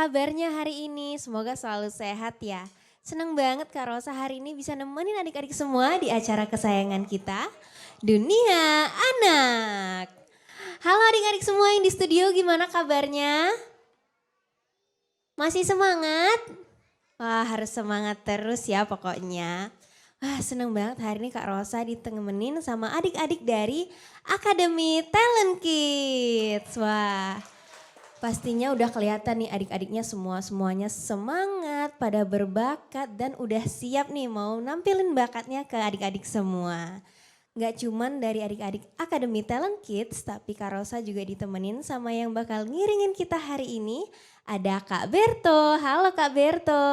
kabarnya hari ini? Semoga selalu sehat ya. Senang banget Kak Rosa hari ini bisa nemenin adik-adik semua di acara kesayangan kita, Dunia Anak. Halo adik-adik semua yang di studio, gimana kabarnya? Masih semangat? Wah, harus semangat terus ya pokoknya. Wah, seneng banget hari ini Kak Rosa ditemenin sama adik-adik dari Akademi Talent Kids. Wah, pastinya udah kelihatan nih adik-adiknya semuanya semangat, pada berbakat dan udah siap nih mau nampilin bakatnya ke adik-adik semua. Gak cuman dari adik-adik Akademi Talent Kids, tapi Kak Rosa juga ditemenin sama yang bakal ngiringin kita hari ini. Ada Kak Berto. Halo Kak Berto.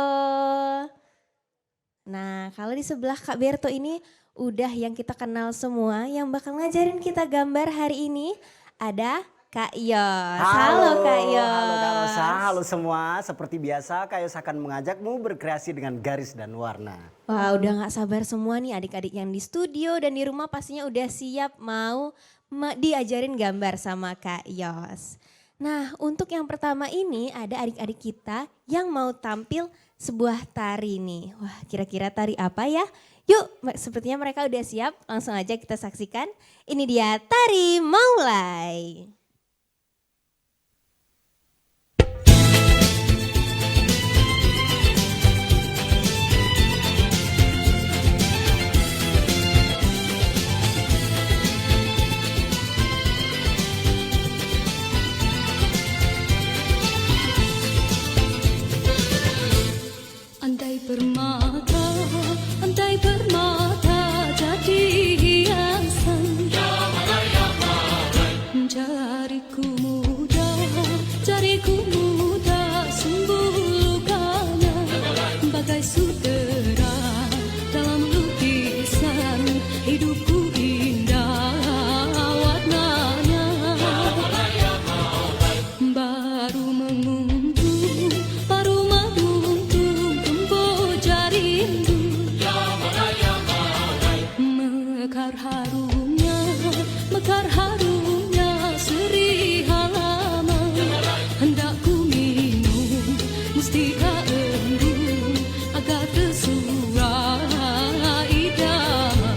Nah, kalau di sebelah Kak Berto ini udah yang kita kenal semua, yang bakal ngajarin kita gambar hari ini ada Kak Yos. Halo Kak Yos. Halo Kak Rosa, halo semua. Seperti biasa Kak Yos akan mengajakmu berkreasi dengan garis dan warna. Wah, udah gak sabar semua nih adik-adik yang di studio dan di rumah pastinya udah siap mau diajarin gambar sama Kak Yos. Nah, untuk yang pertama ini ada adik-adik kita yang mau tampil sebuah tari nih. Wah, kira-kira tari apa ya? Yuk, sepertinya mereka udah siap. Langsung aja kita saksikan. Ini dia Tari Maulai. Andai permata jadi hiasan, jariku muda sembuh lukanya, bagai sutera dalam lukisan hidupku indah warnanya. Baru menguntung, baru menuntung kemboja rindu, mekar harumnya seri halaman. Hendak ku minum mustika embun agar tersurai idaman.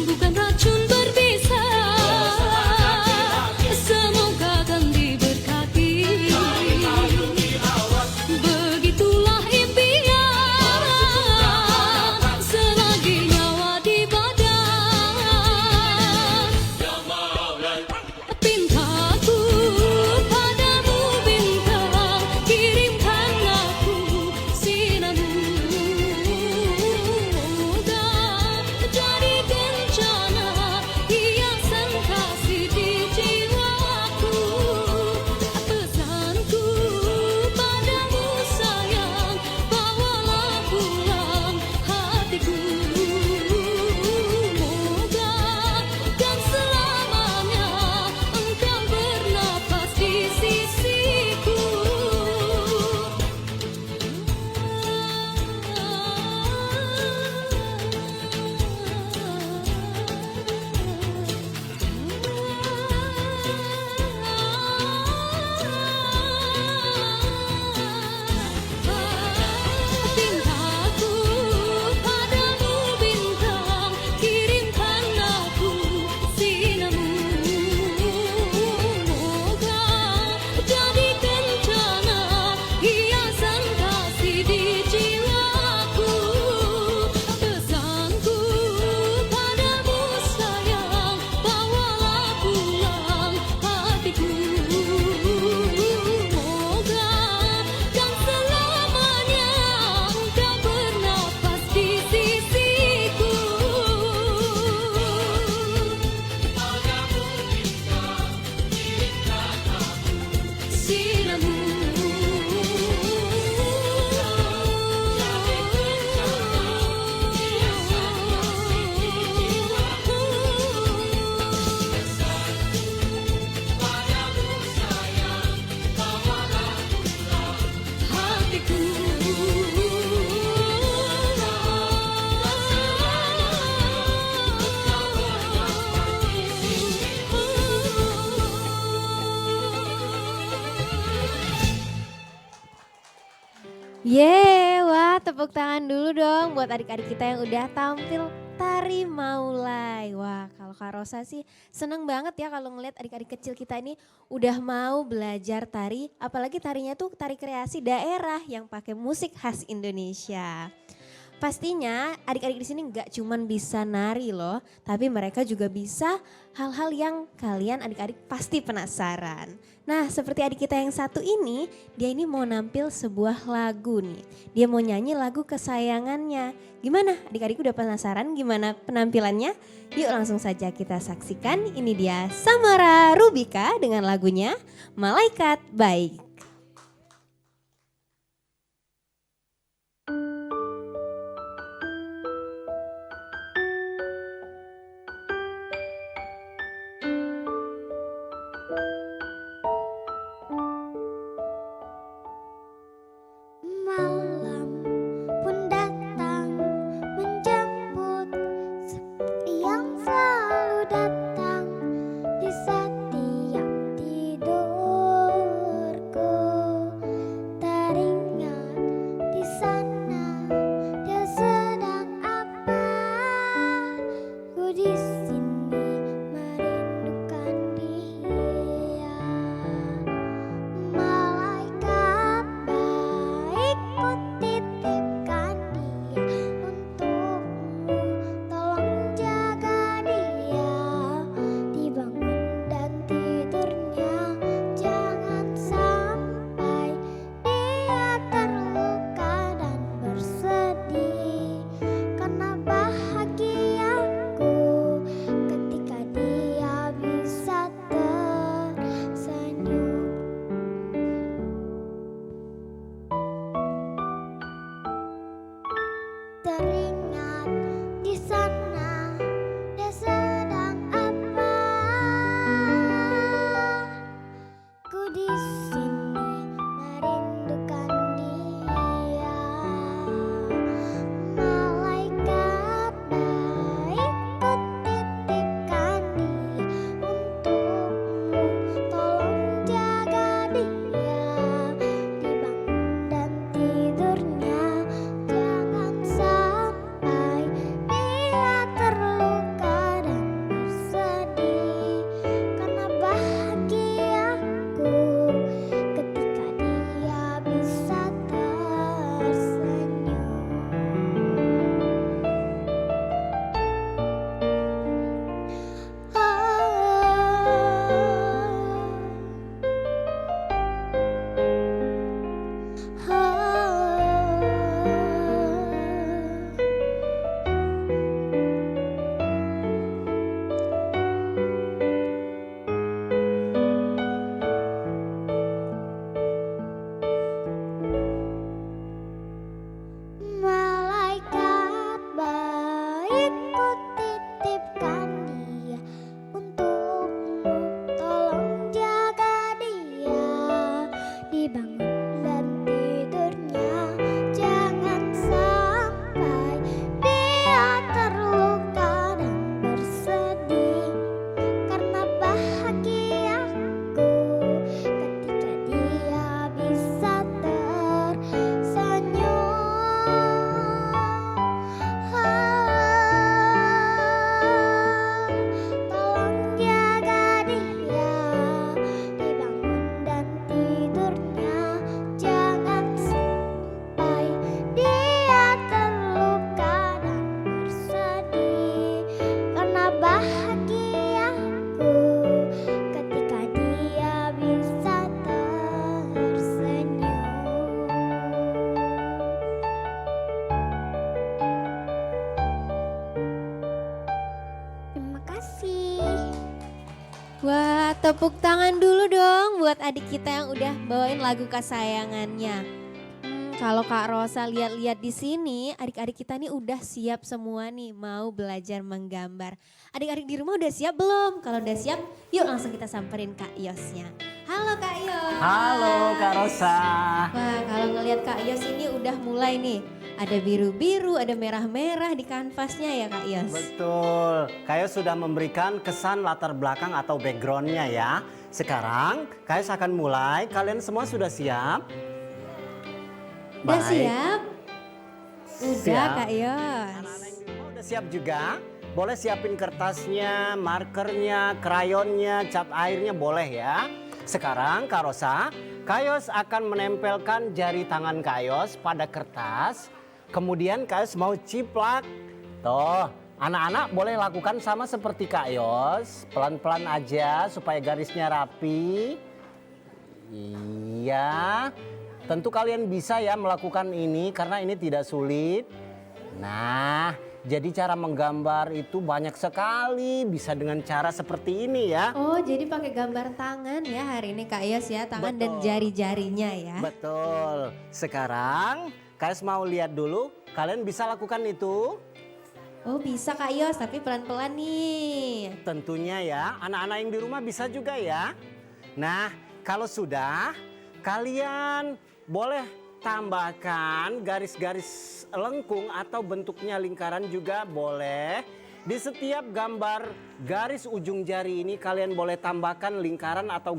Bukan Wah tepuk tangan dulu dong buat adik-adik kita yang udah tampil tari Maulai. Wah kalau Kak Rosa sih seneng banget ya kalau ngeliat adik-adik kecil kita ini udah mau belajar tari. Apalagi tarinya tuh tari kreasi daerah yang pakai musik khas Indonesia. Pastinya adik-adik di sini nggak cuman bisa nari loh, tapi mereka juga bisa hal-hal yang kalian adik-adik pasti penasaran. Nah seperti adik kita yang satu ini, dia ini mau nampil sebuah lagu nih. Dia mau nyanyi lagu kesayangannya. Gimana adik-adik udah penasaran gimana penampilannya? Yuk langsung saja kita saksikan. Ini dia Samara Rubika dengan lagunya Malaikat Baik. Malam pun datang menjemput seperti yang selalu datang di setiap tidurku. Teringat di sana dia sedang apa? Ku di sini merindukan dia. Malaikat baik ku titipkan dia untukmu, tolong jaga dia, dibangun dan tidurnya jangan sampai dia terluka dan bersedih, karena bahagiaku ketika dia bisa tersenyum. Teringat di sana dia sedang apa? Ku di sini merindukan dia. Malaikat baik ku titipkan dia untukmu, tolong jaga dia, dibangun dan tidurnya jangan sampai dia terluka dan bersedih, karena bahagiaku ketika dia bisa tersenyum. Malaikat baik ku titipkan dia untukmu, tolong jaga dia, dibangun dan tidurnya jangan sampai dia terluka dan bersedih, karena bahagiaku ketika dia bisa tersenyum. Tolong jaga dia, dibangun dan tidurnya jangan sampai dia terluka dan bersedih, karena bahagiaku ketika dia bisa tersenyum. Terima kasih. Wah tepuk tangan dulu dong buat adik kita yang udah bawain lagu kesayangannya. Kalau Kak Rosa lihat-lihat di sini, adik-adik kita nih udah siap semua nih mau belajar menggambar. Adik-adik di rumah udah siap belum? Kalau udah siap, yuk langsung kita samperin Kak Yosnya. Halo Kak Yos. Halo Kak Rosa. Wah kalau ngelihat Kak Yos ini udah mulai nih. Ada biru-biru, ada merah-merah di kanvasnya ya Kak Yos. Betul, Kak Yos sudah memberikan kesan latar belakang atau backgroundnya ya. Sekarang Kak Yos akan mulai, kalian semua sudah siap? Udah Baik. siap? Udah Siap. Kak Yos. Anak-anak yang di rumah udah siap juga? Boleh siapin kertasnya, markernya, krayonnya, cat airnya boleh ya. Sekarang Kak Rosa, Kak Yos akan menempelkan jari tangan Kak Yos pada kertas. Kemudian Kak Yos mau ciplak. Tuh, anak-anak boleh lakukan sama seperti Kak Yos. Pelan-pelan aja supaya garisnya rapi. Iya, tentu kalian bisa ya melakukan ini karena ini tidak sulit. Nah, jadi cara menggambar itu banyak sekali, bisa dengan cara seperti ini ya. Oh, jadi pakai gambar tangan ya hari ini Kak Yos ya, tangan dan Betul. jari-jarinya ya. Betul. Sekarang, kalian mau lihat dulu, kalian bisa lakukan itu? Oh, bisa Kak Yos, tapi pelan-pelan nih. Tentunya ya, anak-anak yang di rumah bisa juga ya. Nah, kalau sudah, kalian boleh tambahkan garis-garis lengkung atau bentuknya lingkaran juga boleh. Di setiap gambar garis ujung jari ini kalian boleh tambahkan lingkaran atau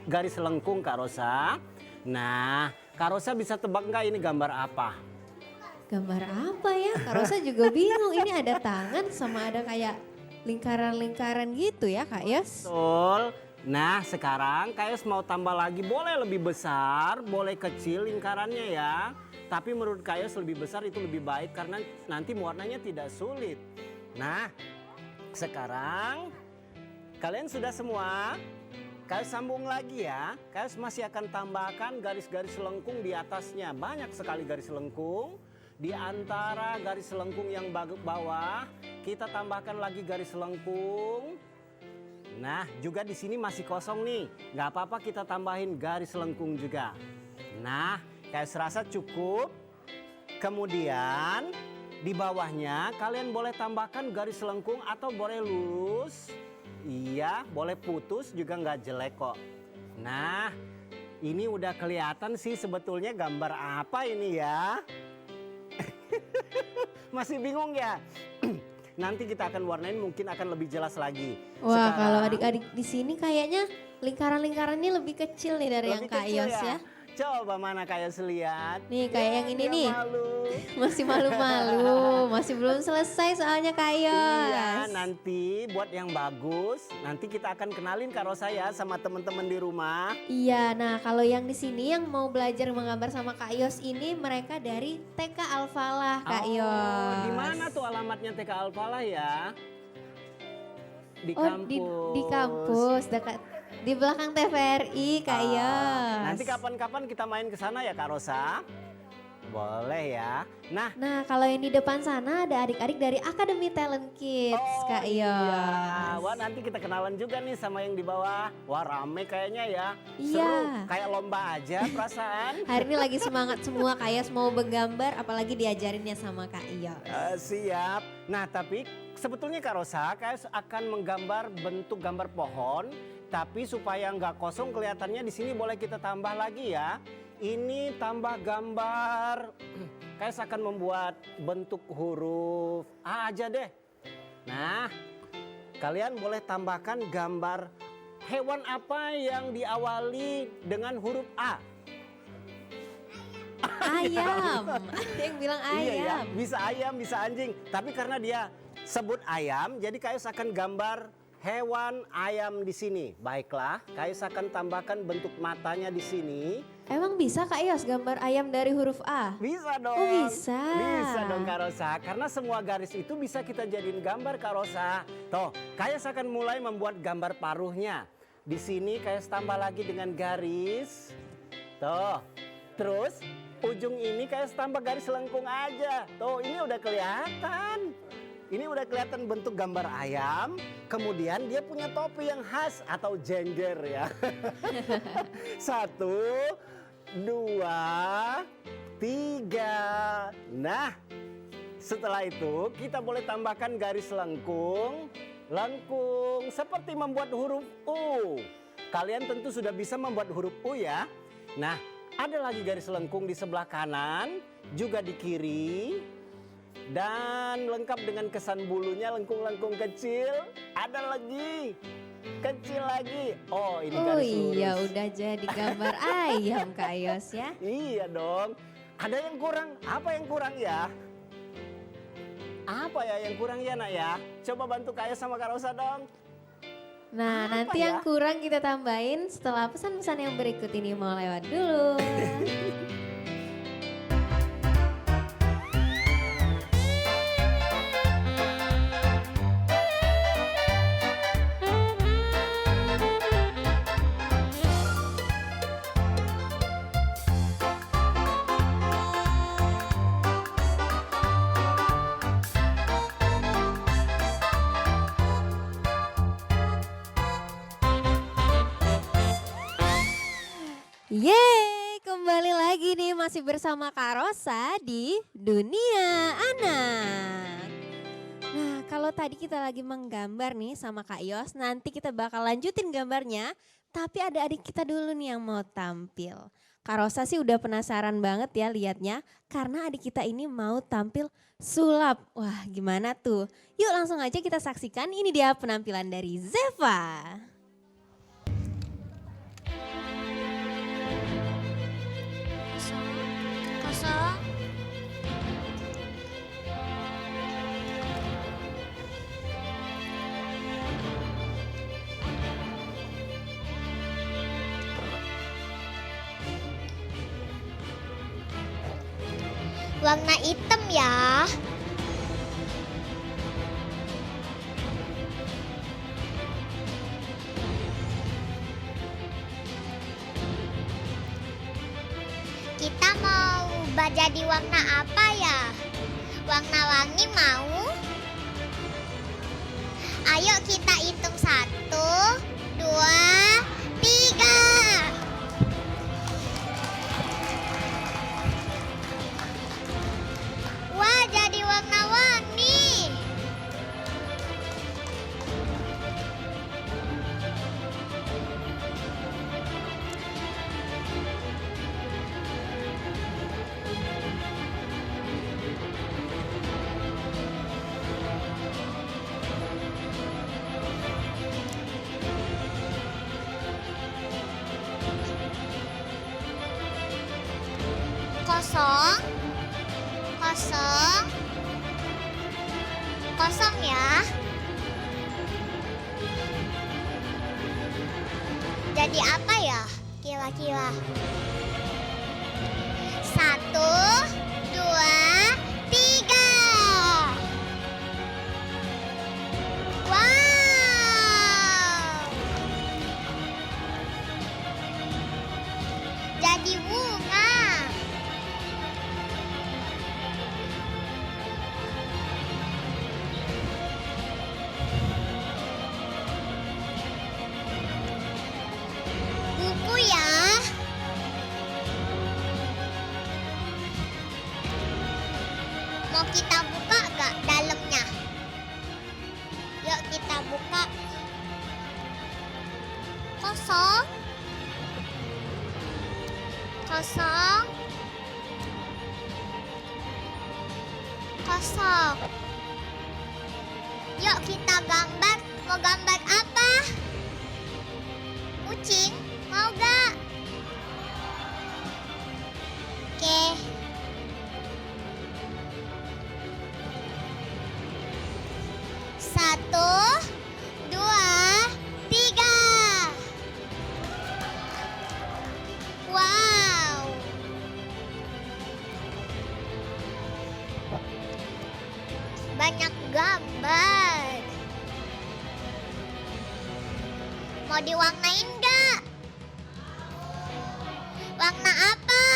garis lengkung Kak Rosa. Nah, Kak Rosa bisa tebak nggak ini gambar apa? Gambar apa ya? Kak Rosa juga bingung. Ini ada tangan sama ada kayak lingkaran-lingkaran gitu ya Kak Yos. Betul. Nah sekarang Kak Yos mau tambah lagi, boleh lebih besar, boleh kecil lingkarannya ya. Tapi menurut Kak Yos lebih besar itu lebih baik karena nanti warnanya tidak sulit. Nah sekarang kalian sudah semua? Kak Yos sambung lagi ya. Kak Yos masih akan tambahkan garis-garis lengkung di atasnya. Banyak sekali garis lengkung. Di antara garis lengkung yang bawah kita tambahkan lagi garis lengkung. Nah, juga di sini masih kosong nih. Nggak apa-apa kita tambahin garis lengkung juga. Nah, kayak serasa cukup. Kemudian di bawahnya kalian boleh tambahkan garis lengkung atau boleh lurus. Iya, boleh putus juga nggak jelek kok. Nah, ini udah kelihatan sih sebetulnya gambar apa ini ya. Masih bingung ya? Nanti kita akan warnain mungkin akan lebih jelas lagi. Wah, kalau adik-adik di sini kayaknya lingkaran-lingkarannya lebih kecil nih dari yang lebih Kak kecil Yos ya. Coba mana Kak Yos lihat. Nih kayak yang ini dia nih. Malu. Masih malu-malu, masih belum selesai soalnya Kak Yos. Iya, nanti buat yang bagus, nanti kita akan kenalin Kak Rosa ya sama teman-teman di rumah. Iya, nah kalau yang di sini yang mau belajar menggambar sama Kak Yos ini mereka dari TK Al-Falah Kak Yos. Di mana tuh alamatnya TK Al-Falah ya? Di Oh, kampus. di kampus dekat di belakang TVRI Kak Yos. Nanti kapan-kapan kita main ke sana ya Kak Rosa? Boleh ya. Nah, Nah, kalau yang di depan sana ada adik-adik dari Akademi Talent Kids, Kak Yos. iya. Wah, nanti kita kenalan juga nih sama yang di bawah. Wah, rame kayaknya ya. Iya. Seru, kayak lomba aja perasaan. Hari ini lagi semangat semua Kak Yos mau bergambar, apalagi diajarinnya sama Kak Yos. Siap. Nah, tapi sebetulnya Kak Rosa, Kak Yos akan menggambar bentuk gambar pohon. Tapi supaya nggak kosong kelihatannya di sini boleh kita tambah lagi ya. Ini tambah gambar. Kak Yos akan membuat bentuk huruf A aja deh. Nah, kalian boleh tambahkan gambar hewan apa yang diawali dengan huruf A. Ayam. Ada yang bilang ayam. Iya ya, bisa ayam, bisa anjing. Tapi karena dia sebut ayam, jadi Kak Yos akan gambar hewan ayam di sini. Baiklah, Kak Yos akan tambahkan bentuk matanya di sini. Emang bisa Kak Yos gambar ayam dari huruf A? Bisa dong. Oh, bisa. Bisa dong Kak Rosa. Karena semua garis itu bisa kita jadiin gambar Kak Rosa. Tuh, Kak Yos akan mulai membuat gambar paruhnya. Di sini Kak Yos tambah lagi dengan garis. Tuh, terus ujung ini Kak Yos tambah garis lengkung aja. Tuh, ini udah kelihatan. Ini udah kelihatan bentuk gambar ayam, kemudian dia punya topi yang khas atau jengger ya. 1, 2, 3. Nah, setelah itu kita boleh tambahkan garis lengkung seperti membuat huruf U. Kalian tentu sudah bisa membuat huruf U ya. Nah, ada lagi garis lengkung di sebelah kanan, juga di kiri. Dan lengkap dengan kesan bulunya lengkung-lengkung kecil. Ada lagi, kecil lagi. Oh, ini Oh garis lurus. iya, udah jadi gambar ayam Kak Yos ya. Iya dong. Ada yang kurang? Apa yang kurang ya? Apa ya yang kurang ya nak ya? Coba bantu Kak Ayos sama Kak Rosa dong. Nah, Apa nanti ya? yang kurang kita tambahin setelah pesan-pesan yang berikut ini mau lewat dulu. Yeay, kembali lagi nih masih bersama Kak Rosa di Dunia Anak. Nah, kalau tadi kita lagi menggambar nih sama Kak Yos, nanti kita bakal lanjutin gambarnya, tapi ada adik kita dulu nih yang mau tampil. Kak Rosa sih udah penasaran banget ya liatnya, karena adik kita ini mau tampil sulap. Wah, gimana tuh? Yuk langsung aja kita saksikan, ini dia penampilan dari Zeva. Kosong. Warna hitam ya. Kita mau ubah jadi warna apa ya? Warna-warni mau? Ayo kita hitung 1, 2, 3. Wah, jadi warna-warni. Kosong, kosong, kosong ya. Jadi apa ya kira-kira? 1, 2, 3. Wow. Jadi bunga. Buku ya. Mau kita buka gak dalamnya? Yuk kita buka. Kosong. Kosong. Kosong. Yuk kita gambar. Mau gambar apa? Kucing, mau gak? Oke. Satu, 2, 3. Wow. Banyak gambar. Mau diwarnain gak? Warna apa?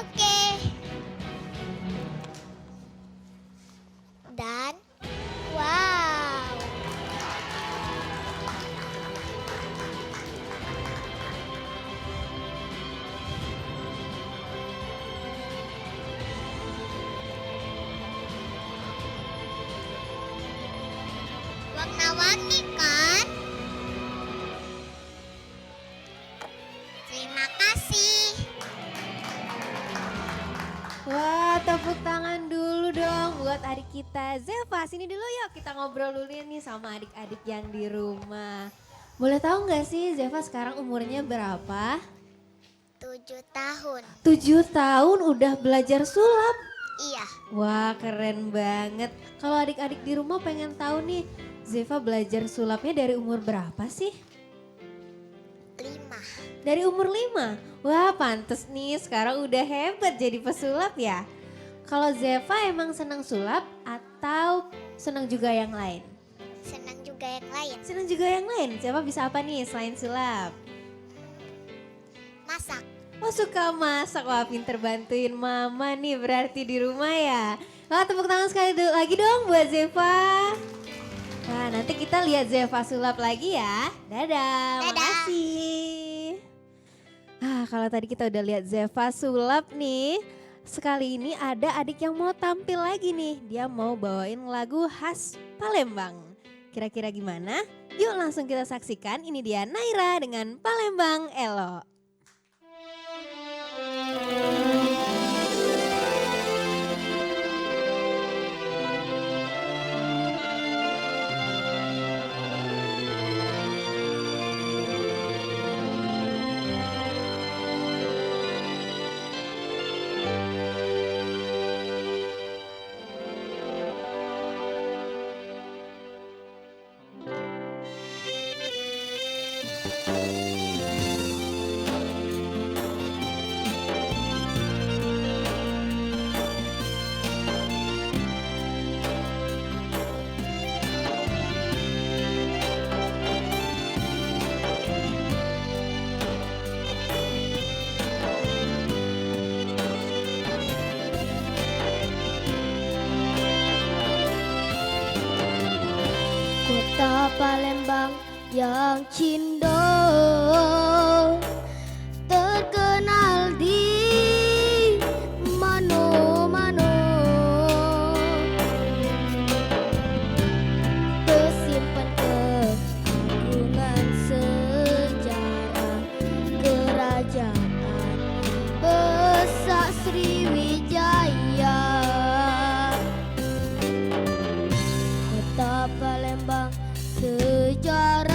Oke. Dan wow. Warna-warni kan? Terima kasih. Wah, tepuk tangan dulu dong buat adik kita Zeva. Sini dulu yuk kita ngobrol dulu nih sama adik-adik yang di rumah. Boleh tahu nggak sih Zeva sekarang umurnya berapa? 7 tahun. 7 tahun udah belajar sulap. Iya. Wah keren banget. Kalau adik-adik di rumah pengen tahu nih, Zeva belajar sulapnya dari umur berapa sih? 5. Dari umur 5? Wah pantes nih sekarang udah hebat jadi pesulap ya. Kalau Zeva emang senang sulap atau senang juga yang lain? Senang juga yang lain. Senang juga yang lain. Zeva bisa apa nih selain sulap? Masak. Oh suka masak, wah pinter bantuin mama nih berarti di rumah ya. Wah tepuk tangan sekali lagi dong buat Zeva. Wah nanti kita lihat Zeva sulap lagi ya. Dadah, Dadah. makasih. Kalau tadi kita udah lihat Zeva sulap nih. Sekali ini ada adik yang mau tampil lagi nih. Dia mau bawain lagu khas Palembang. Kira-kira gimana? Yuk langsung kita saksikan. Ini dia Naira dengan Palembang Elo. Kota Palembang yang cindo terkenal di mano-mano, tersimpan keagungan sejarah kerajaan besar Sriwijaya. Kota Palembang sejarah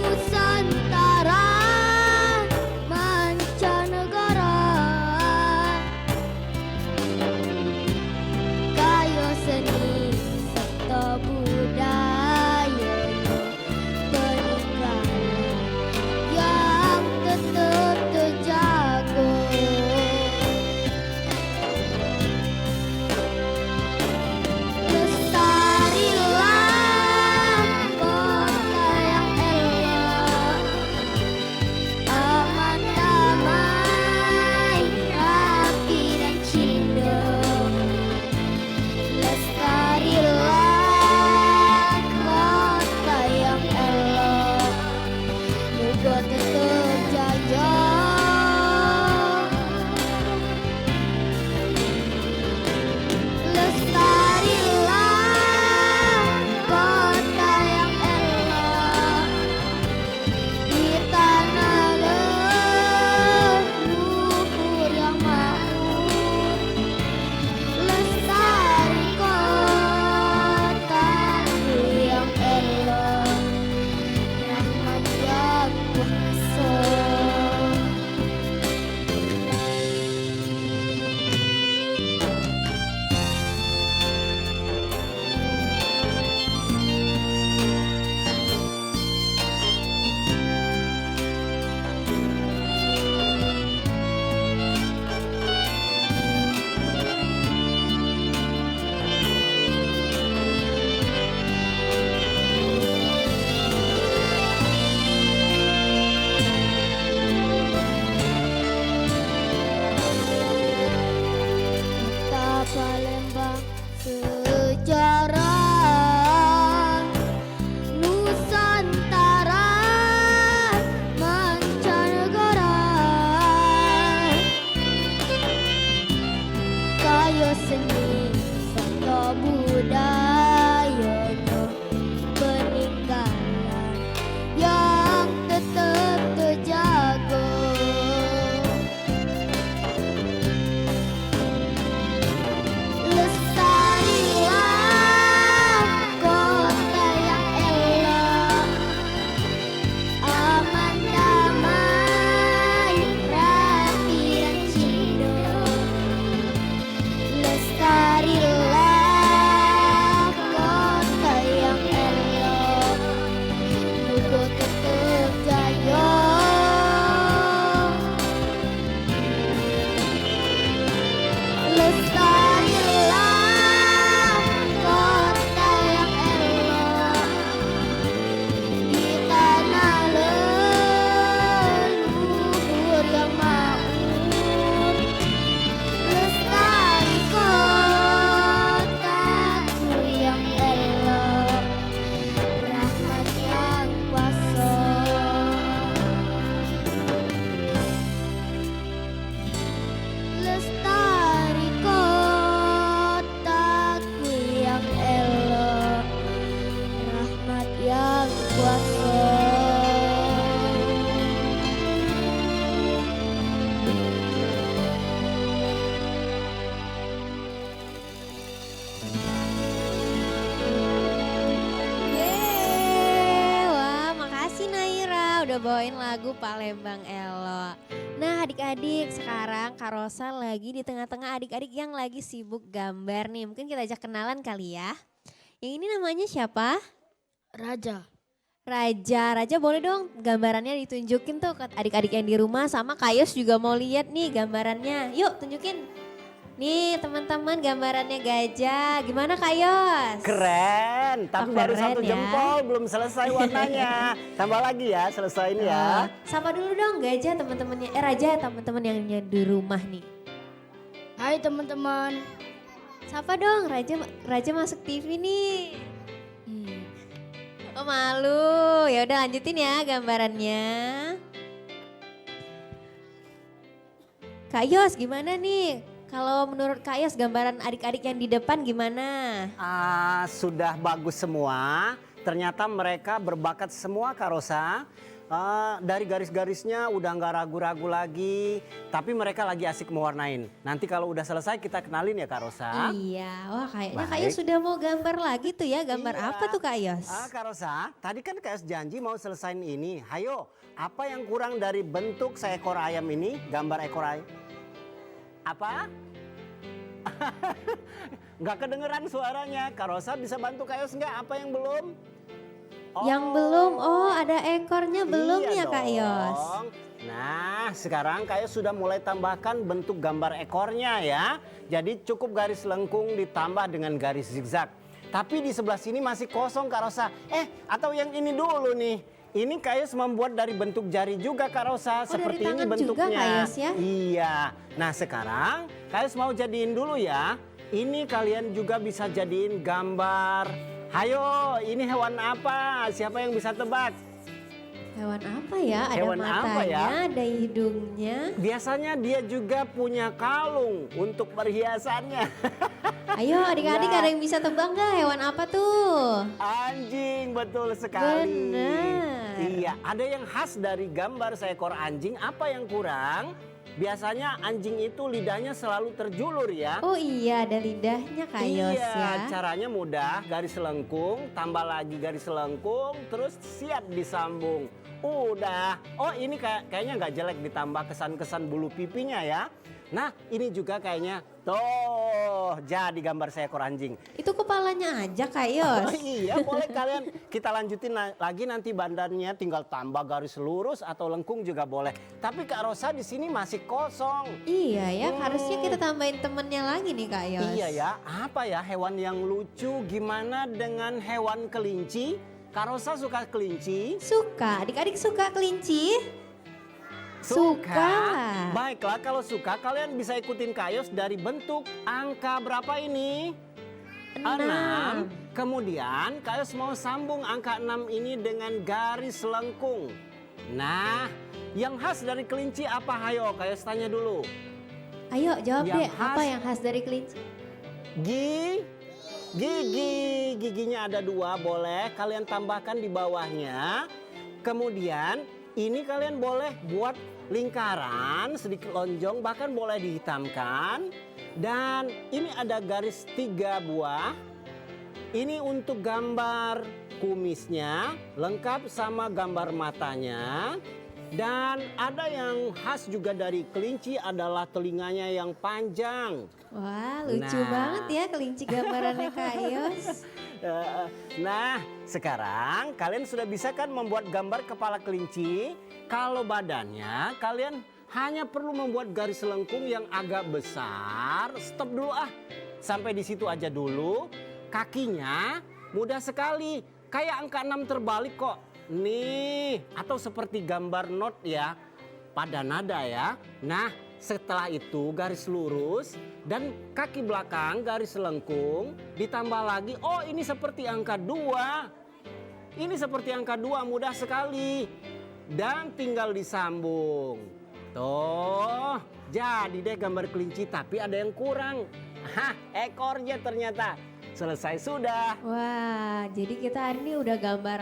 Nusantara mancanegara, kayu seni serta budaya peninggalan yang tetap terjaga. Lestarilah kota yang elok, aman damai, rapi dan cindo. Lestarilah kota yang elok, moga tetap jaya. Lestarilah kota yang elok di tanah leluhur yang makmur. Lestari kotaku yang elok, rahmat yang kuasa. Kota Palembang sejarah Nusantara mancanegara, kayu seni serta budayanya peninggalan yang tetap terjaga. Lestarilah kota yang elok, aman damai, Yeay, wah makasih Naira udah bawain lagu Palembang Elo. Nah adik-adik sekarang Kak Rosa lagi di tengah-tengah adik-adik yang lagi sibuk gambar nih. Mungkin kita ajak kenalan kali ya. Yang ini namanya siapa? Raja. Raja boleh dong gambarannya ditunjukin tuh ke adik-adik yang di rumah sama Kayos juga mau lihat nih gambarannya. Yuk tunjukin. Nih teman-teman gambarannya gajah. Gimana Kayos? Keren, tapi baru keren satu ya. jempol belum selesai warnanya. Tambah lagi ya, selesaiin ya. Sapa dulu dong gajah teman-temannya. Raja teman-teman yang di rumah nih. Hai teman-teman. Sapa dong Raja masuk TV nih. Oh malu. Ya udah lanjutin ya gambarannya. Kak Yos gimana nih? Kalau menurut Kak Yos gambaran adik-adik yang di depan gimana? Sudah bagus semua. Ternyata mereka berbakat semua Kak Rosa. Dari garis-garisnya udah nggak ragu-ragu lagi. Tapi mereka lagi asik mewarnain. Nanti kalau udah selesai kita kenalin ya Kak Rosa. Iya, wah kayaknya Kak Baik. Yos sudah mau gambar lagi tuh ya. Gambar Iya. apa tuh Kak Yos? Kak Rosa, tadi kan Kak Yos janji mau selesain ini. Hayo, apa yang kurang dari bentuk seekor ayam ini? Gambar ekor ayam. Apa? Nggak kedengeran suaranya. Kak Rosa bisa bantu Kak Yos nggak? Apa yang belum? Yang belum, ada ekornya belum Iya ya Kak Yos? dong. Nah, sekarang Kak Yos sudah mulai tambahkan bentuk gambar ekornya ya. Jadi cukup garis lengkung ditambah dengan garis zigzag. Tapi di sebelah sini masih kosong Kak Rosa. Atau yang ini dulu nih. Ini Kak Yos membuat dari bentuk jari juga Kak Rosa. Oh, Seperti dari ini tangan juga, bentuknya. Kak Yos, ya? Iya. Nah sekarang Kak Yos mau jadiin dulu ya. Ini kalian juga bisa jadiin gambar. Hayo, ini hewan apa? Siapa yang bisa tebak? Hewan apa ya? Ada Hewan apa matanya, ya? ada hidungnya. Biasanya dia juga punya kalung untuk perhiasannya. Ayo adik-adik Nah. ada yang bisa tebak nggak hewan apa tuh? Anjing, betul sekali. Benar. Iya, ada yang khas dari gambar seekor anjing. Apa yang kurang? Biasanya anjing itu lidahnya selalu terjulur ya. Oh iya ada lidahnya Kak Yos ya. Iya, caranya mudah. Garis lengkung, tambah lagi garis lengkung, terus siap disambung. Udah. Oh ini kayaknya nggak jelek ditambah kesan-kesan bulu pipinya ya. Nah ini juga kayaknya tuh jadi gambar seekor anjing. Itu kepalanya aja Kak Yos. Oh iya boleh kalian kita lanjutin lagi nanti badannya tinggal tambah garis lurus atau lengkung juga boleh. Tapi Kak Rosa di sini masih kosong. Iya ya harusnya kita tambahin temennya lagi nih Kak Yos. Iya ya, apa ya hewan yang lucu? Gimana dengan hewan kelinci? Kak Rosa suka kelinci? Suka, adik-adik suka kelinci? Suka. Baiklah kalau suka kalian bisa ikutin Kak Yos dari bentuk angka berapa ini? 6. Kemudian Kak Yos mau sambung angka 6 ini dengan garis lengkung. Nah, yang khas dari kelinci apa? Hayo Kak Yos tanya dulu. Ayo jawab Yang deh apa khas- yang khas dari kelinci? Giginya ada 2 boleh kalian tambahkan di bawahnya. Kemudian ini kalian boleh buat lingkaran sedikit lonjong bahkan boleh dihitamkan. Dan ini ada garis 3 buah. Ini untuk gambar kumisnya lengkap sama gambar matanya. Dan ada yang khas juga dari kelinci adalah telinganya yang panjang. Wah lucu Nah. banget ya kelinci gambarannya Kak Yos. Nah, sekarang kalian sudah bisa kan membuat gambar kepala kelinci? Kalau badannya kalian hanya perlu membuat garis lengkung yang agak besar. Stop dulu sampai di situ aja dulu. Kakinya mudah sekali, kayak angka 6 terbalik kok. Nih, atau seperti gambar not ya, pada nada ya. Nah, setelah itu garis lurus dan kaki belakang garis lengkung ditambah lagi. Oh ini seperti angka 2. Ini seperti angka 2 mudah sekali. Dan tinggal disambung. Tuh jadi deh gambar kelinci tapi ada yang kurang. Ekornya ternyata. Selesai sudah. Wah jadi kita hari ini udah gambar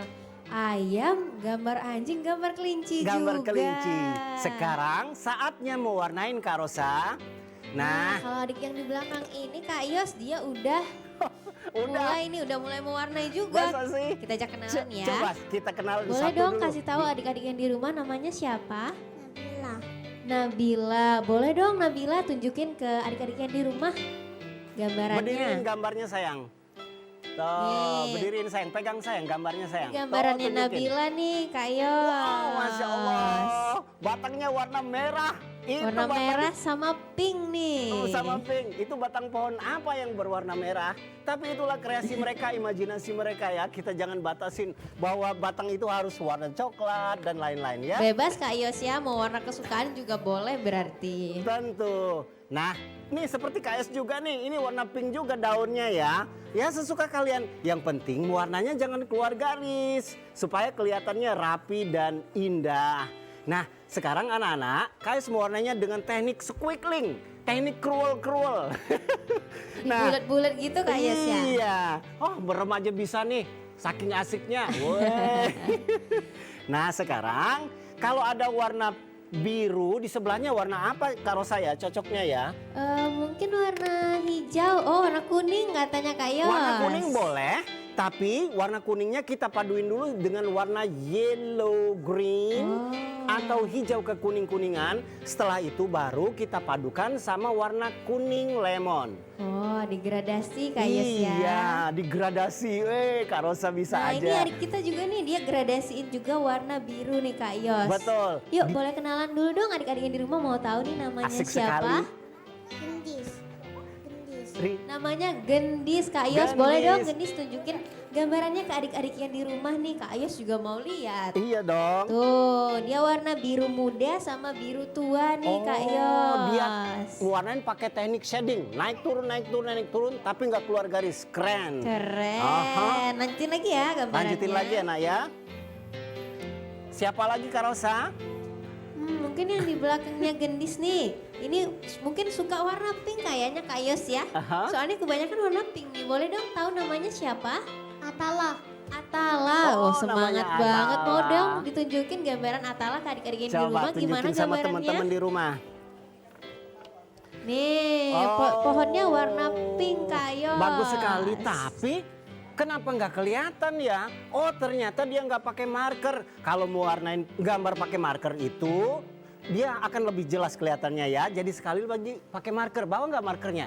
ayam, gambar anjing, gambar kelinci Gambar juga. kelinci. Sekarang saatnya mewarnain Kak Rosa. Nah, Kalau adik yang di belakang ini Kak Yos dia udah udah mulai mewarnai juga. masa sih? Kita ajak kenalan ya. Coba kita kenalan Boleh satu dong dulu. kasih tahu adik-adik yang di rumah namanya siapa? Nabila. Nabila. Boleh dong Nabila tunjukin ke adik-adik yang di rumah gambarannya. Berdiriin gambarnya sayang. Tuh, Nih. berdiriin sayang, pegang sayang gambarnya sayang. Ini gambarannya Tuh, tunjukin. Nabila nih Kak Yos. Wow, Masya Allah. Batangnya warna merah. Itu Warna batang- merah sama pink nih. Oh, sama pink. Itu batang pohon apa yang berwarna merah? Tapi itulah kreasi mereka, imajinasi mereka ya. Kita jangan batasin bahwa batang itu harus warna coklat dan lain-lain ya. Bebas Kak Yos ya, mau warna kesukaan juga boleh berarti. Tentu. Nah, nih seperti KS juga nih. Ini warna pink juga daunnya ya. Ya sesuka kalian. Yang penting warnanya jangan keluar garis. Supaya kelihatannya rapi dan indah. Nah, sekarang anak-anak, KS mewarnanya dengan teknik squiggling. Teknik cruel. Bulat-bulat gitu Kak Yos ya. Iya. Oh, beremaja bisa nih. Saking asiknya. Woi. Nah, sekarang kalau ada warna biru di sebelahnya warna apa Kak Rosa ya cocoknya ya? Mungkin warna hijau, oh warna kuning katanya Kak Yos. Warna kuning boleh, tapi warna kuningnya kita paduin dulu dengan warna yellow green atau hijau kekuning-kuningan. Setelah itu baru kita padukan sama warna kuning lemon. Oh digradasi Kak Yos ya. Iya, digradasi. Kak Rosa bisa Nah aja. ini adik kita juga nih dia gradasiin juga warna biru nih Kak Yos. Betul. Yuk boleh kenalan dulu dong adik-adik yang di rumah mau tahu nih namanya Asik siapa? sekali. Gendis. Namanya Gendis Kak Yos. Boleh dong Gendis. Gendis tunjukin gambarannya ke adik-adik yang di rumah nih. Kak Yos juga mau lihat. Iya dong. Tuh dia warna biru muda sama biru tua nih Kak Yos. Dia warnain pakai teknik shading. Naik turun, tapi nggak keluar garis. Keren. Keren. Aha. Lanjutin lagi ya gambarannya. Lanjutin lagi ya nak ya. Siapa lagi Kak Rosa? Mungkin yang di belakangnya Gendis nih. Ini mungkin suka warna pink kayaknya Kak Yos ya. Aha. Soalnya kebanyakan warna pink nih. Boleh dong tahu namanya siapa? Atala. Atala. Oh, Oh, semangat namanya banget. Mau Atala. dong ditunjukin gambaran Atala ke adik-adik yang di Coba rumah gimana tunjukin sama gambarannya? teman-teman di rumah. Nih, Oh. pohonnya warna pink Kak Yos. Bagus sekali, tapi kenapa nggak kelihatan ya? Oh ternyata dia nggak pakai marker. Kalau mau warnain gambar pakai marker itu, dia akan lebih jelas kelihatannya ya. Jadi sekali lagi pakai marker, bawa nggak markernya?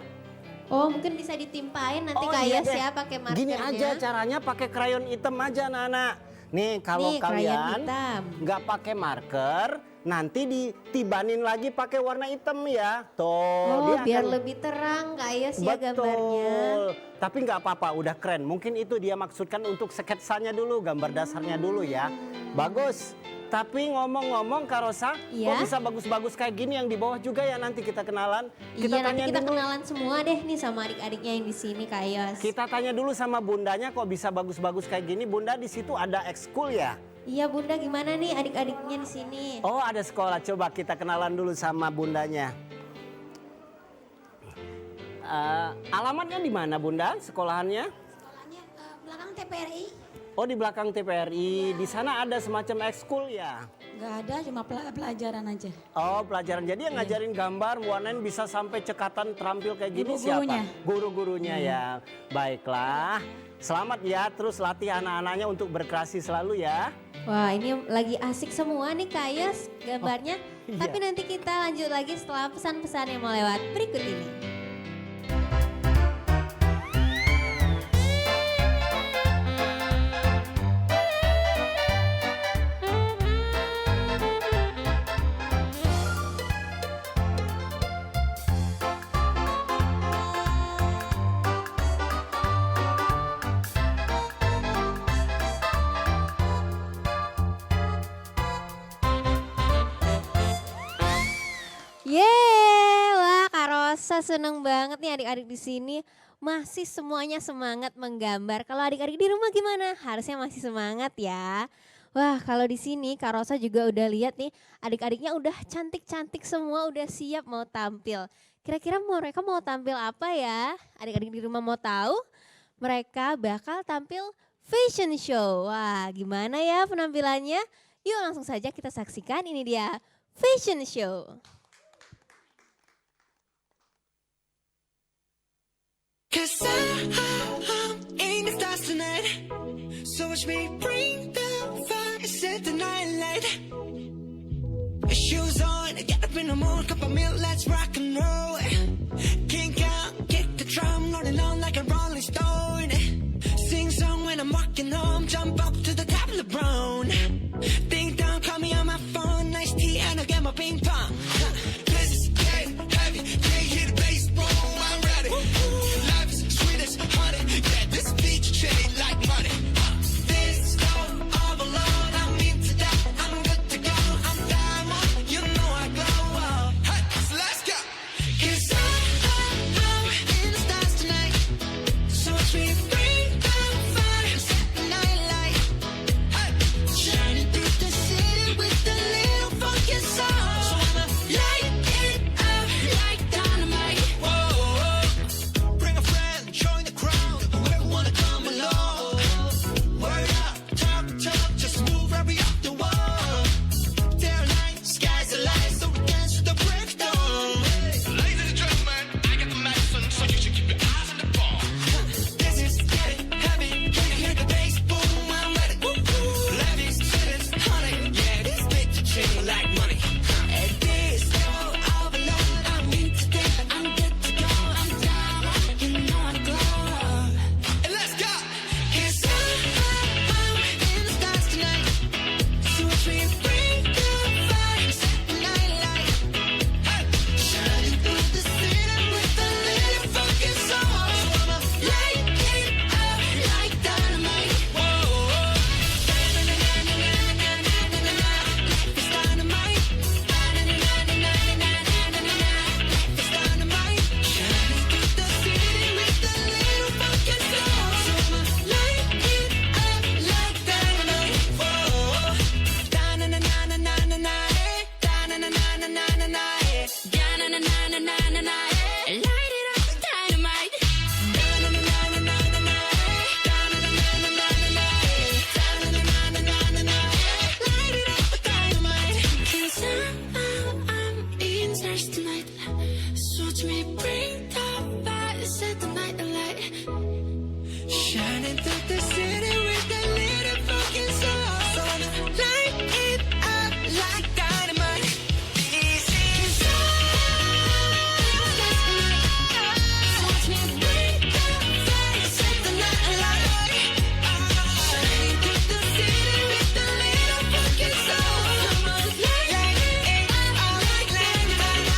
Oh mungkin bisa ditimpain nanti Kak iya Yos deh. ya pakai markernya. Gini aja caranya pakai krayon hitam aja anak-anak. Nih kalau Nih, krayon kalian hitam. nggak pakai marker, nanti ditibanin lagi pakai warna hitam ya. Tuh, Oh dia biar akan- lebih terang Kak Yos ya gambarnya. Betul. Tapi nggak apa-apa, udah keren. Mungkin itu dia maksudkan untuk sketsanya dulu, gambar dasarnya dulu ya. Bagus. Tapi ngomong-ngomong Kak Rosa, Iya? kok bisa bagus-bagus kayak gini yang di bawah juga ya nanti kita kenalan. Iya nanti kita dulu. kenalan semua deh nih sama adik-adiknya yang di sini Kak Yos. Kita tanya dulu sama bundanya kok bisa bagus-bagus kayak gini. Bunda di situ ada ekskul ya? Iya Bunda gimana nih adik-adiknya di sini? Oh ada sekolah, coba kita kenalan dulu sama bundanya. Alamatnya di mana Bunda sekolahannya? Sekolahnya belakang TPRI. Oh di belakang TPRI, di sana ada semacam ekskul ya? Nggak ada, cuma pelajaran aja. Oh pelajaran, jadi yang ngajarin gambar, warnain bisa sampai cekatan terampil kayak gini Guru-gurunya. siapa? Guru-gurunya ya. Baiklah, selamat ya terus latih anak-anaknya untuk berkreasi selalu ya. Wah ini lagi asik semua nih Kak Yos gambarnya. iya. Tapi nanti kita lanjut lagi setelah pesan-pesan yang mau lewat berikut ini. Yeay, wah Kak Rosa seneng banget nih adik-adik di sini masih semuanya semangat menggambar. Kalau adik-adik di rumah gimana? Harusnya masih semangat ya. Wah kalau di sini Kak Rosa juga udah lihat nih adik-adiknya udah cantik-cantik semua, udah siap mau tampil. Kira-kira mereka mau tampil apa ya? Adik-adik di rumah mau tahu? Mereka bakal tampil fashion show. Wah gimana ya penampilannya? Yuk langsung saja kita saksikan, ini dia fashion show. 'Cause I'm in the stars tonight. So watch me bring the fire, set the night light. Shoes on, get up in the morning, cup of milk, let's rock and roll. Kink out, kick the drum, rolling on like a rolling stone. Sing song when I'm walking home, jump up to the top of the brown. Ding dong, call me on my phone, nice tea and I'll get my ping pong. This is getting heavy, can't hear the bass, boom, I'm ready. Life is sweet as honey, yeah, this beat chain like money. This love all alone, I'm into that, I'm good to go, I'm diamond, you know I glow. Hey, so let's go. 'Cause I'm in the stars tonight, so watch me bring the fire, set the night light. Hey, shining through the city with a little funky soul. So I'ma light it up like dynamite. Whoa, bring a friend, join the crowd, whoever wanna come along. Word up, talk, just move right up the wall. Day or night, sky's the light, so we dance to the break of dawn. Ladies and gentlemen, I got the medicine, so you should keep your eyes on the ball. This is getting heavy, can you hear the bass? Boom, I'm ready. Levi's, chillin', honey, yeah, this bitch chain like money. And this all alone, I'm into that, I'm good to go, I'm down, you know I glow. And let's go. 'Cause I'm in the stars tonight, so watch me bring the fire, set the night light. Hey, shining through the city with a little funky soul. So I'ma light it up like dynamite. Whoa, life is dynamite. Life is dynamite. Shining through the city with a little funky soul. So I'ma light it up like dynamite. Whoa, da-na-na-na-na-na-na, da-na-na-na-na-na-na, da-na-na-na-na-na-na, light it up like dynamite. Da-na-na-na-na-na-na, da-na-na-na-na-na-na, da-na-na-na-na-na-na, light it up like dynamite. 'Cause I'm in the stars tonight, so watch me bring the fire, set the night alight. Shining through the city with a little fucking soul. So I'ma light it up like dynamite. This is so watch me bring the fire, set the night alight. Shining through the city with a little fucking soul. So I'ma light it up like dynamite.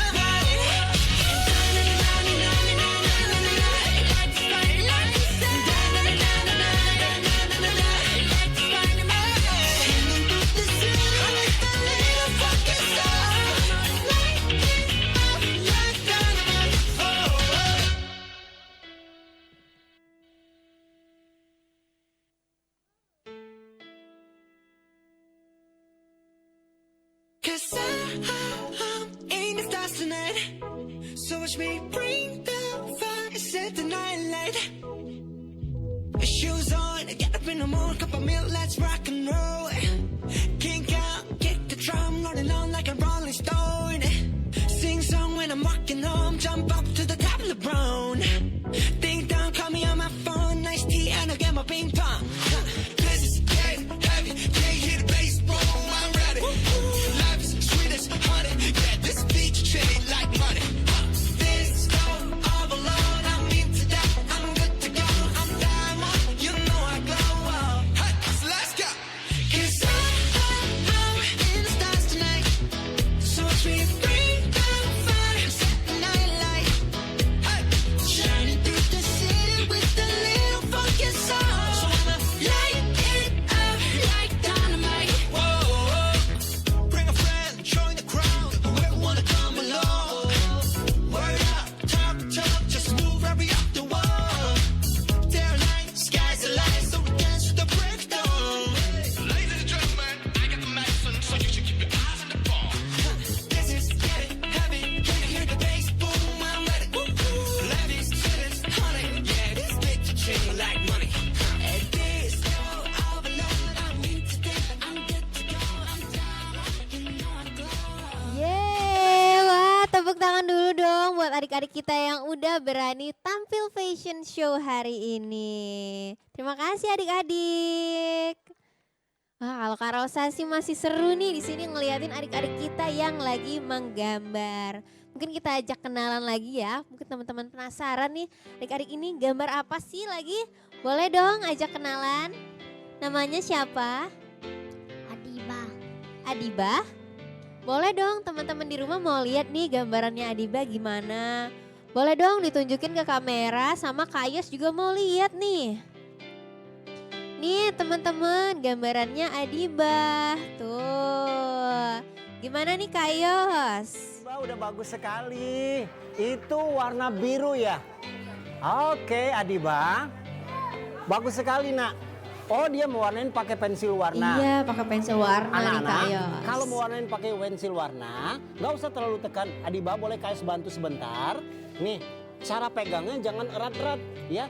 Cause I'm in the stars tonight, so watch me bring the fire, set the night light. Shoes on, get up in the morning, cup of milk, let's rock and roll. Kink out, kick the drum, rolling on like a rolling stone. Sing song when I'm walking home, jump up to the top of the brown. Ding dong, call me on my phone, nice tea and I'll get my ping pong. This is getting heavy, can't hear the bass, boom, I'm ready. Life is sweet as honey, yeah, this beat chain like money. This love all alone, I'm into that, I'm good to go, I'm diamond, you know I glow. Hey, so let's go. 'Cause I'm in the stars tonight, so watch me bring the fire, set the night light. kita yang udah berani tampil fashion show hari ini. Terima kasih adik-adik. Wah, kalau Kak Rosa sih masih seru nih di sini ngeliatin adik-adik kita yang lagi menggambar. Mungkin kita ajak kenalan lagi ya. Mungkin teman-teman penasaran nih, adik-adik ini gambar apa sih lagi? Boleh dong ajak kenalan. Namanya siapa? Adiba. Adiba? Boleh dong teman-teman di rumah mau lihat nih gambarannya Adiba gimana. Boleh dong ditunjukin ke kamera sama Kak Yos juga mau lihat nih. Nih teman-teman gambarannya Adiba. Tuh. Gimana nih Kak Yos? Wah, udah bagus sekali. Itu warna biru ya? Oke Adiba. Bagus sekali nak. Oh dia mewarnain pakai pensil warna. Iya pakai pensil warna nih Kak Anak-anak, Yos. kalau mewarnain pakai pensil warna, nggak usah terlalu tekan. Adiba boleh Kayos bantu sebentar. Nih, cara pegangnya jangan erat-erat, ya,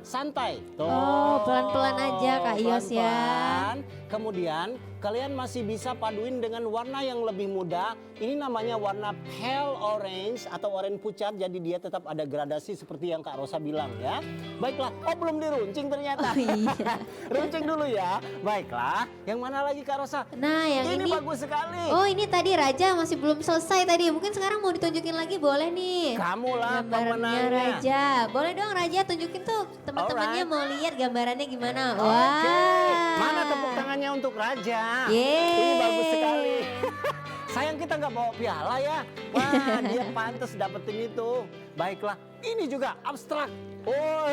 santai. Tuh. Oh, pelan-pelan aja Kak Yos ya. Pelan-pelan. Kemudian kalian masih bisa paduin dengan warna yang lebih muda. Ini namanya warna pale orange atau oranye pucat. Jadi dia tetap ada gradasi seperti yang Kak Rosa bilang ya. Baiklah, oh belum diruncing ternyata. Oh, iya. Runcing dulu ya. Baiklah, yang mana lagi Kak Rosa? Nah yang Ini ini. bagus sekali. Oh ini tadi Raja masih belum selesai tadi. Mungkin sekarang mau ditunjukin lagi boleh nih. Kamu lah Gambarannya pemenangnya. Raja. Boleh dong Raja tunjukin tuh teman-temannya Alright. mau lihat gambarannya gimana. Oke. Wah. Mana tepuk tangannya untuk Raja? Yeay. Ini bagus sekali. Sayang kita nggak bawa piala ya. Wah, dia pantas dapetin itu. Baiklah, ini juga abstrak. Oh,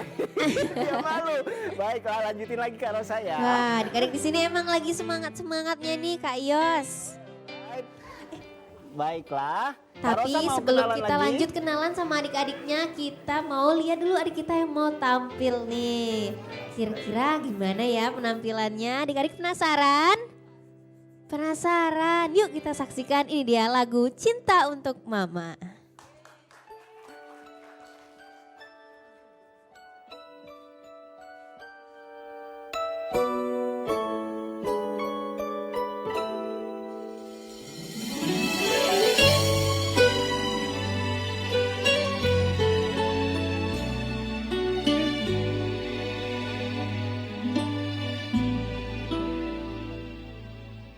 dia malu. Baiklah, lanjutin lagi Kak Rosa ya. Wah adik-adik di sini emang lagi semangat-semangatnya nih Kak Yos. Baiklah. Kak Tapi Rosa mau sebelum kenalan kita lagi? lanjut kenalan sama adik-adiknya, kita mau lihat dulu adik kita yang mau tampil nih. Kira-kira gimana ya penampilannya? Adik-adik penasaran? Penasaran? Yuk kita saksikan ini dia lagu Cinta Untuk Mama.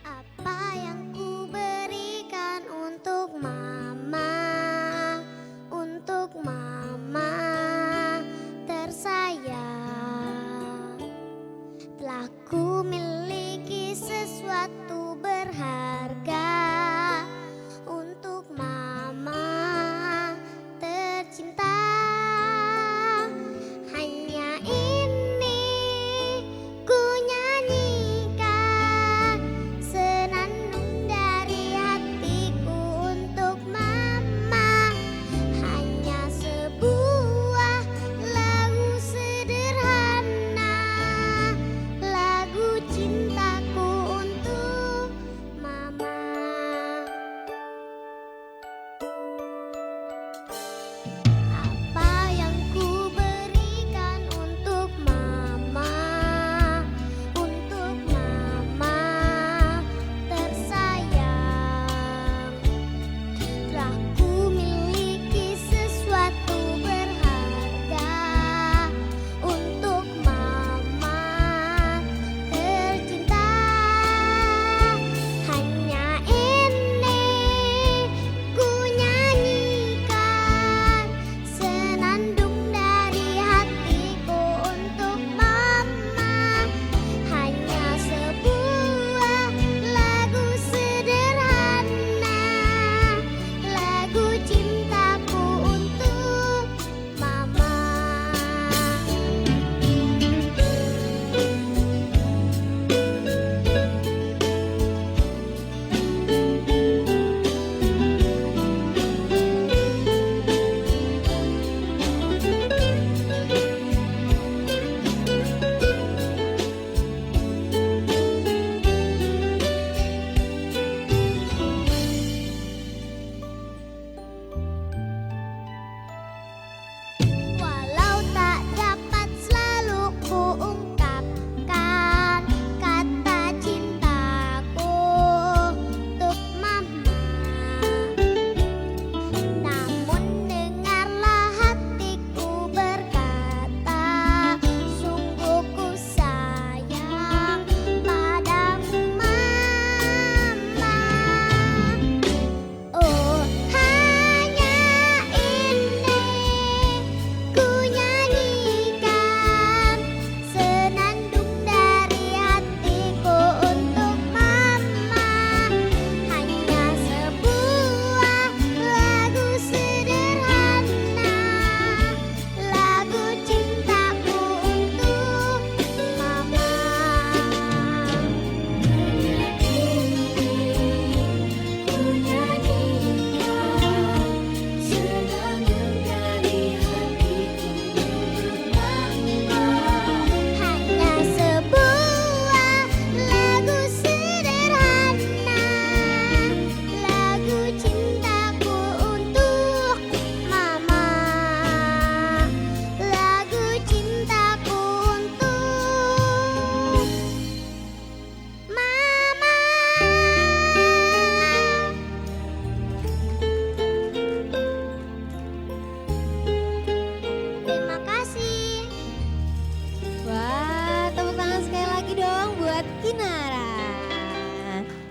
Apa yang ku berikan untuk mama, untuk mama tersayang. Telah ku miliki sesuatu berharga untuk mama tercinta. Hanya ini ku nyanyikan senandung dari hatiku untuk mama. Hanya sebuah lagu sederhana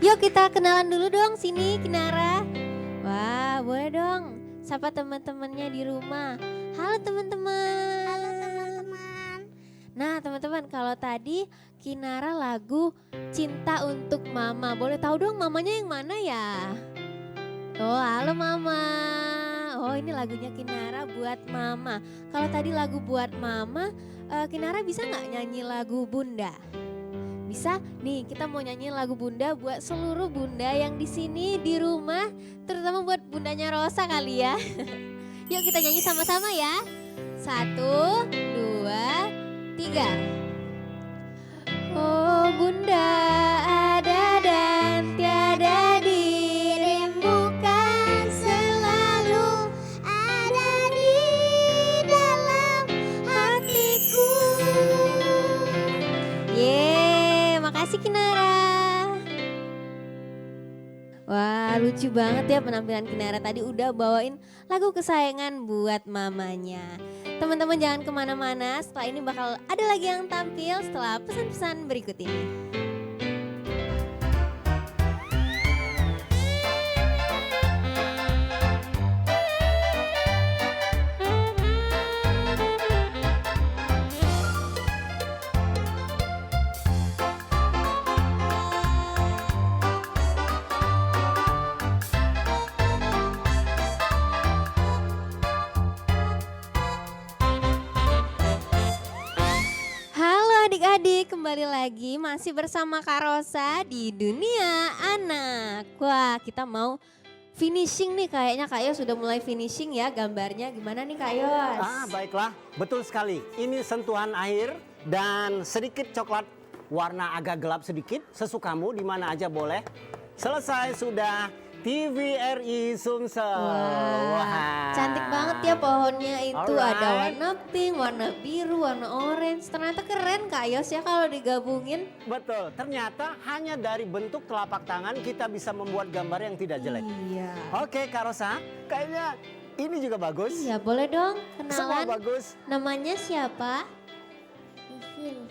Yuk kita kenalan dulu dong, sini Kinara. Wah, boleh dong. Sapa teman-temannya di rumah. Halo teman-teman. Halo teman-teman. Nah teman-teman, kalau tadi Kinara lagu Cinta Untuk Mama. Boleh tahu dong mamanya yang mana ya? Oh, halo Mama. Oh, ini lagunya Kinara buat Mama. Kalau tadi lagu buat Mama, Kinara bisa nggak nyanyi lagu Bunda? Bisa? Nih, kita mau nyanyi lagu Bunda buat seluruh bunda yang di sini di rumah, terutama buat bundanya Rosa kali ya. Yuk kita nyanyi sama-sama ya. 1, 2, 3. Oh Bunda ada dan tiada dirimu kan selalu Ada di dalam hatiku. Yeay, makasih Kinara. Wah, lucu banget ya penampilan Kinara tadi udah bawain lagu kesayangan buat mamanya. Teman-teman jangan kemana-mana, setelah ini bakal ada lagi yang tampil setelah pesan-pesan berikut ini. Halo adik-adik, kembali lagi masih bersama Kak Rosa di Dunia Anak. Wah, kita mau finishing nih, kayaknya Kak Yos sudah mulai finishing ya gambarnya. Gimana nih Kak Yos? Baiklah, betul sekali. Ini sentuhan akhir dan sedikit coklat warna agak gelap sedikit, sesukamu di mana aja boleh. Selesai sudah TVRI Sumsel. Wah, cantik banget ya pohonnya itu. Ada Alright. warna pink, warna biru, warna orange. Ternyata keren Kak Yos ya kalau digabungin. Betul, ternyata hanya dari bentuk telapak tangan kita bisa membuat gambar yang tidak jelek. Iya. Oke Kak Rosa, kayaknya ini juga bagus. Iya, boleh dong Semua kenalan. bagus. Namanya siapa? Sisil.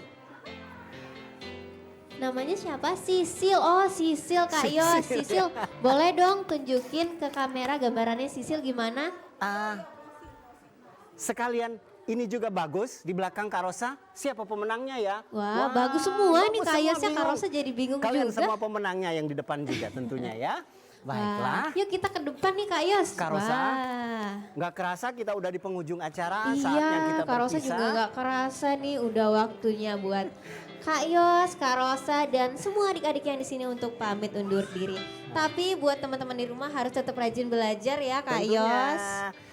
Namanya siapa? Sisil. Oh, Sisil Kak Yos. Sisil, boleh dong tunjukin ke kamera gambarannya Sisil gimana? Sekalian ini juga bagus di belakang Kak Rosa. Siapa pemenangnya ya? Wah, bagus semua nih bagus Kak semua, Yos ya. Kak bingung. Rosa jadi bingung Kalian juga. semua pemenangnya yang di depan juga tentunya ya. Baiklah. Wah, yuk kita ke depan nih Kak Yos. Kak Rosa, Wah. Nggak kerasa kita udah di penghujung acara, Iya, saatnya kita Kak Rosa berpisah. juga gak kerasa nih udah waktunya buat Kak Yos, Kak Rosa dan semua adik-adik yang di sini untuk pamit undur diri. Tapi buat teman-teman di rumah harus tetap rajin belajar ya Kak Tentunya. Yos.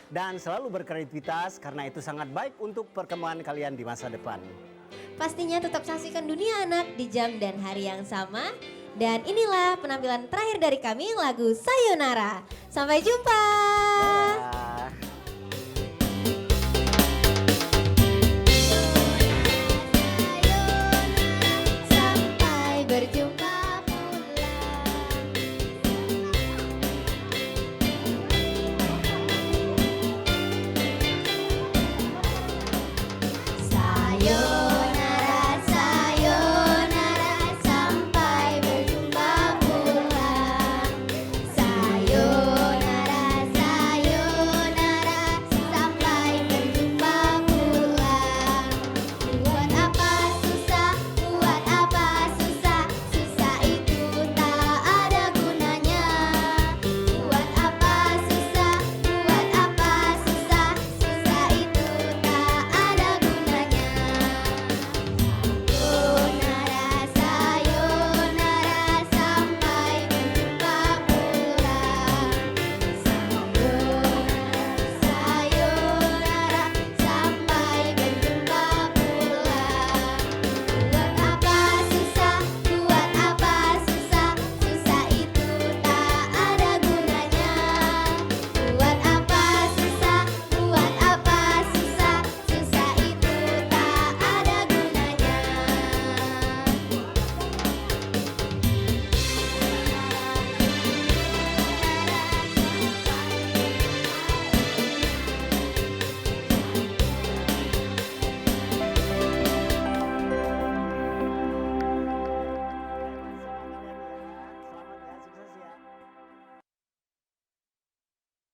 Dan selalu berkreativitas karena itu sangat baik untuk perkembangan kalian di masa depan. Pastinya tetap saksikan Dunia Anak di jam dan hari yang sama. Dan inilah penampilan terakhir dari kami lagu Sayonara. Sampai jumpa.